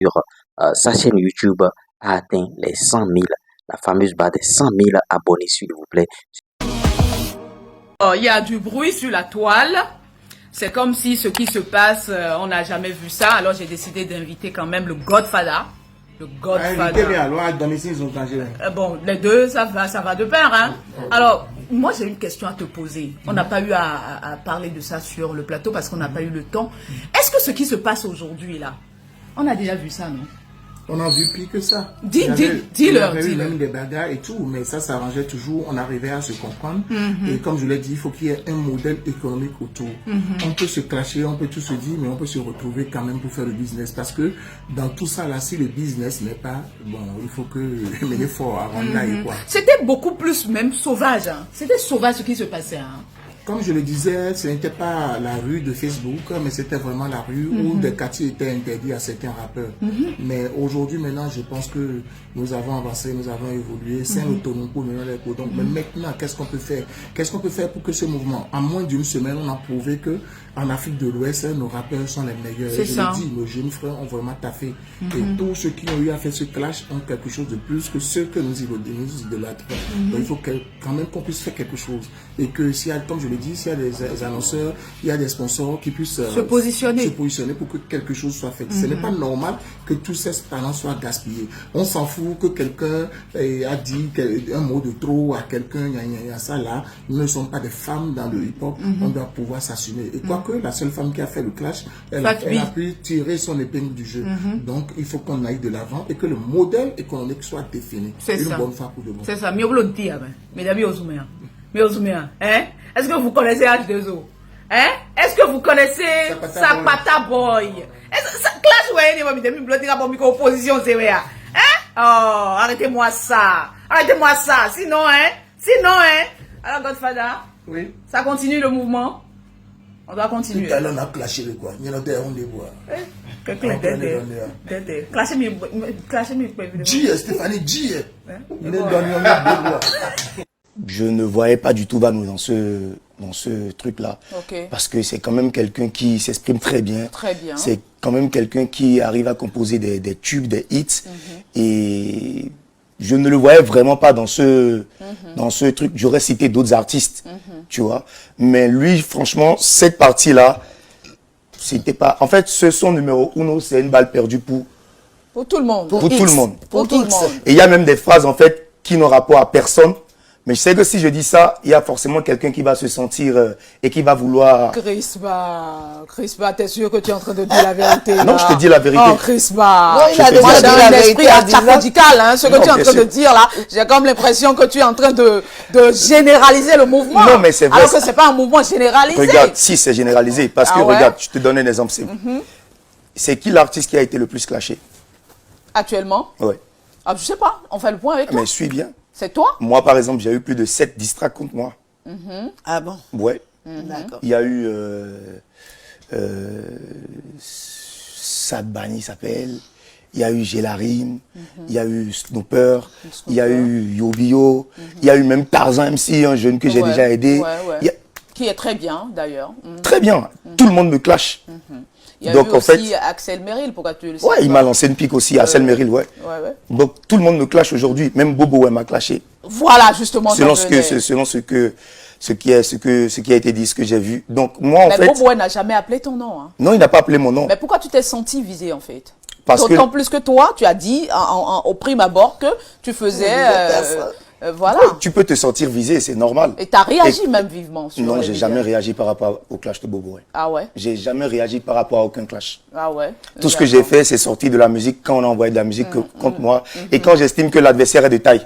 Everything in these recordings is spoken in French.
sur sa chaîne YouTube a atteint les 100 000, la fameuse barre des 100 000 abonnés, s'il vous plaît. Il y a du bruit sur la toile. C'est comme si ce qui se passe, on n'a jamais vu ça. Alors j'ai décidé d'inviter quand même le Godfather. Le Godfather. Bon, les deux, ça va de pair, hein. Alors, moi j'ai une question à te poser. On n'a pas eu à parler de ça sur le plateau parce qu'on n'a pas eu le temps. Est-ce que ce qui se passe aujourd'hui là, on a déjà vu ça, non? On a vu pire que ça. Dis-leur. Même des bagarres et tout, mais ça s'arrangeait toujours. On arrivait à se comprendre. Et comme je l'ai dit, il faut qu'il y ait un modèle économique autour. On peut se clasher, on peut tout se dire, mais on peut se retrouver quand même pour faire le business. Parce que dans tout ça là, si le business n'est pas bon, il faut que mener fort avant d'aller quoi. C'était beaucoup plus même sauvage. Hein. C'était sauvage ce qui se passait. Hein. Comme je le disais, ce n'était pas la rue de Facebook, mais c'était vraiment la rue où des quartiers étaient interdits à certains rappeurs. Mais aujourd'hui, maintenant, je pense que nous avons avancé, nous avons évolué. C'est un autonomie pour mener les cours. Donc, mais maintenant, qu'est-ce qu'on peut faire? Qu'est-ce qu'on peut faire pour que ce mouvement, en moins d'une semaine, on a prouvé que en Afrique de l'Ouest, nos rappeurs sont les meilleurs. C'est ça. Je le dis, nos jeunes frères ont vraiment taffé. Et tous ceux qui ont eu à faire ce clash ont quelque chose de plus que ceux que nous idolâtrons. Donc, il faut quand même qu'on puisse faire quelque chose. Et que s'il y a, comme je l'ai dit, s'il y a des annonceurs, il y a des sponsors qui puissent se positionner pour que quelque chose soit fait. Ce n'est pas normal que tous ces talents soient gaspillés. On s'en fout que quelqu'un a dit un mot de trop à quelqu'un, il y a ça là. Nous ne sommes pas des femmes dans le hip-hop, on doit pouvoir s'assumer. Et quoique la seule femme qui a fait le clash, elle a pu tirer son épingle du jeu. Donc il faut qu'on aille de l'avant et que le modèle économique soit défini. C'est ça. Bonne fois pour de bon. C'est ça. Hein? Est-ce que vous connaissez H2O? Hein? Est-ce que vous connaissez Sapata Boy? Clash, ouais, opposition, c'est vrai. Hein? Oh, arrêtez-moi ça. Arrêtez-moi ça. Sinon, hein? Alors, Godfather? Oui. Ça continue le mouvement? On doit continuer. Tout à l'heure, on a clashé le quoi. Il y en a des on les voit. Stéphanie, je ne voyais pas du tout Vano dans ce truc-là. Parce que c'est quand même quelqu'un qui s'exprime très bien. Très bien. C'est quand même quelqu'un qui arrive à composer des tubes, des hits. Et je ne le voyais vraiment pas dans ce truc. J'aurais cité d'autres artistes, tu vois. Mais lui, franchement, cette partie-là, c'était pas... En fait, ce son numéro 1, c'est une balle perdue pour tout le monde. Pour tout le monde. Pour tout le monde. Et il y a même des phrases, en fait, qui n'ont rapport à personne. Mais je sais que si je dis ça, il y a forcément quelqu'un qui va se sentir et qui va vouloir... Crispa, t'es sûr que tu es en train de dire la vérité? Non, je te dis la vérité. Oh, Crispa. Non, il a déjà dans dit l'esprit radical, hein, ce que tu es en train de dire là. J'ai comme l'impression que tu es en train de généraliser le mouvement. Non, mais c'est vrai. Alors que c'est pas un mouvement généralisé. Regarde, si c'est généralisé. Parce que regarde, je te donne un exemple simple. C'est qui l'artiste qui a été le plus clashé? Actuellement? Oui. Ah, je sais pas. On fait le point avec toi. Mais suis bien. C'est toi? Moi, par exemple, j'ai eu plus de 7 distracts contre moi. Ah bon? Ouais. D'accord. Il y a eu Sadbani, il s'appelle. Il y a eu Gélarine. Il y a eu Snooper. Il y a eu Yobio. Il y a eu même Tarzan MC, un jeune que j'ai déjà aidé. Qui est très bien, d'ailleurs. Très bien. Tout le monde me clash. Il y a eu aussi Axel Merrill, pourquoi tu le sais? Ouais, il m'a lancé une pique aussi, Axel Merrill, ouais. Donc tout le monde me clash aujourd'hui, même Bobo m'a clashé. Voilà, justement. Selon ce qui a été dit, ce que j'ai vu. Donc moi, en fait... Mais Bobo n'a jamais appelé ton nom. Hein. Non, il n'a pas appelé mon nom. Mais pourquoi tu t'es senti visé, en fait? D'autant plus que toi, tu as dit au prime abord que tu faisais... voilà. Oui, tu peux te sentir visé, c'est normal. Et tu as réagi même vivement sur Non, j'ai jamais réagi par rapport au clash de Bobo. Ah ouais? J'ai jamais réagi par rapport à aucun clash. Ah ouais? Tout ce que j'ai fait, c'est sortir de la musique quand on a envoyé de la musique contre moi et quand j'estime que l'adversaire est de taille.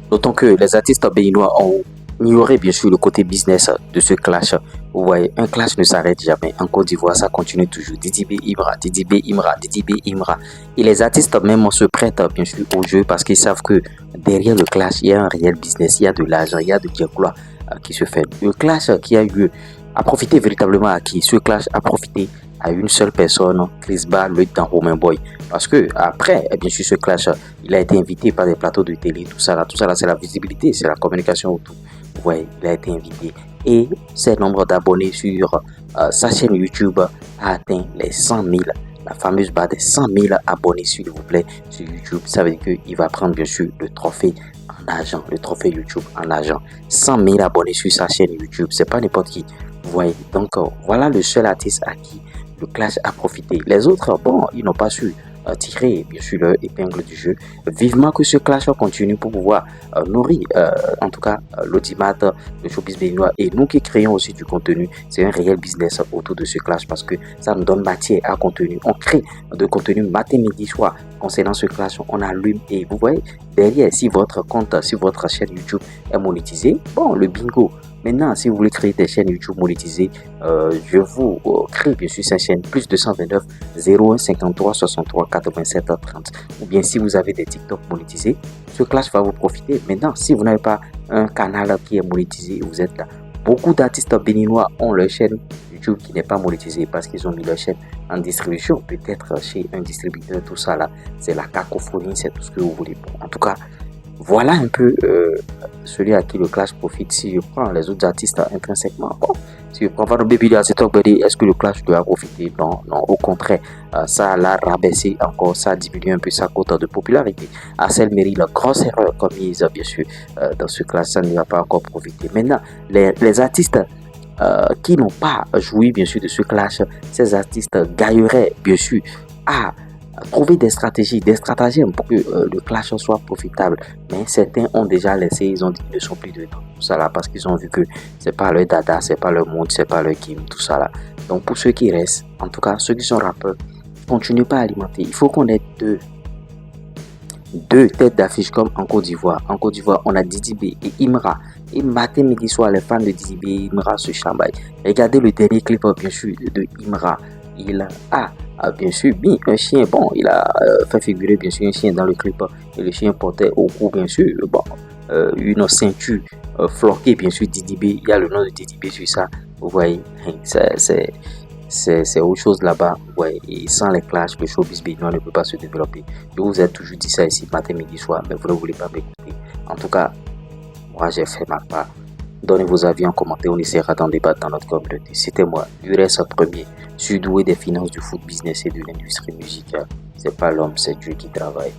D'autant que les artistes béninois ont ignoré bien sûr le côté business de ce clash. Vous voyez, un clash ne s'arrête jamais. En Côte d'Ivoire, ça continue toujours. Didibé Imra, Didibé Imra, Didibé Imra. Et les artistes même se prêtent bien sûr au jeu parce qu'ils savent que derrière le clash, il y a un réel business, il y a de l'argent, il y a de dialogue qui se fait. Le clash qui a eu lieu a profité véritablement à qui? Ce clash a profité à une seule personne, Crispa, le dans Romain Boy. Parce que après, bien sûr, ce clash, il a été invité par des plateaux de télé, tout ça là, c'est la visibilité, c'est la communication autour. Vous voyez, il a été invité. Et ses nombres d'abonnés sur sa chaîne YouTube a atteint les 100 000, la fameuse barre des 100 000 abonnés, s'il vous plaît, sur YouTube. Ça veut dire qu'il va prendre bien sûr le trophée en argent, le trophée YouTube en argent. 100 000 abonnés sur sa chaîne YouTube, c'est pas n'importe qui. Vous voyez, donc voilà le seul artiste à qui le Clash a profité. Les autres, bon, ils n'ont pas su tirer bien sûr leur épingle du jeu. Vivement que ce Clash continue pour pouvoir nourrir en tout cas l'audimat de showbiz béninois et nous qui créons aussi du contenu. C'est un réel business autour de ce Clash parce que ça nous donne matière à contenu. On crée de contenu matin, midi, soir. Concernant ce Clash, on allume et vous voyez derrière, si votre compte, si votre chaîne YouTube est monétisée, bon, le bingo. Maintenant, si vous voulez créer des chaînes YouTube monétisées, je vous crée bien sûr cette chaîne plus 229 01 53 63 87 30. Ou bien si vous avez des TikTok monétisés, ce Clash va vous profiter. Maintenant, si vous n'avez pas un canal qui est monétisé, vous êtes là. Beaucoup d'artistes béninois ont leur chaîne YouTube qui n'est pas monétisée parce qu'ils ont mis leur chaîne en distribution. Peut-être chez un distributeur, tout ça là, c'est la cacophonie, c'est tout ce que vous voulez. Bon, en tout cas, voilà un peu celui à qui le Clash profite. Si je prends les autres artistes intrinsèquement, bon, si je prends Vano Baby, est-ce que le Clash doit profiter? Non, non, au contraire, ça l'a rabaissé encore, ça a diminué un peu sa cote de popularité. Arcel Mairie, la grosse erreur commise, bien sûr, dans ce Clash, ça ne va pas encore profiter. Maintenant, les artistes qui n'ont pas joui, bien sûr, de ce Clash, ces artistes gagneraient, bien sûr, à trouver des stratégies, des stratagèmes pour que le Clash soit profitable. Mais certains ont déjà laissé, ils ont dit qu'ils ne sont plus dedans. Tout ça là, parce qu'ils ont vu que c'est pas leur dada, c'est pas leur monde, c'est pas leur game, tout ça là. Donc pour ceux qui restent, en tout cas ceux qui sont rappeurs, continuez pas à alimenter. Il faut qu'on ait deux têtes d'affiche comme en Côte d'Ivoire. En Côte d'Ivoire, on a Didi B et Imra. Et matin, midi, soir, les fans de Didi B et Imra se chamballent. Regardez le dernier clip, bien sûr, de Imra. Il a bien sûr mis un chien. Bon, il a fait figurer bien sûr un chien dans le clip. Et le chien portait au cou, bien sûr, bon, une ceinture floquée, bien sûr, Didi B. Il y a le nom de Didi B sur ça. Vous voyez, c'est autre chose là-bas. Ouais, et sans les clashs, le showbiz béninois ne peut pas se développer. Je vous ai toujours dit ça ici, matin, midi, soir, mais vous ne voulez pas m'écouter. En tout cas, moi j'ai fait ma part. Donnez vos avis en commentaire, on essaiera d'en débattre dans notre communauté. C'était moi, Duress premier, surdoué des finances du foot business et de l'industrie musicale. C'est pas l'homme, c'est Dieu qui travaille.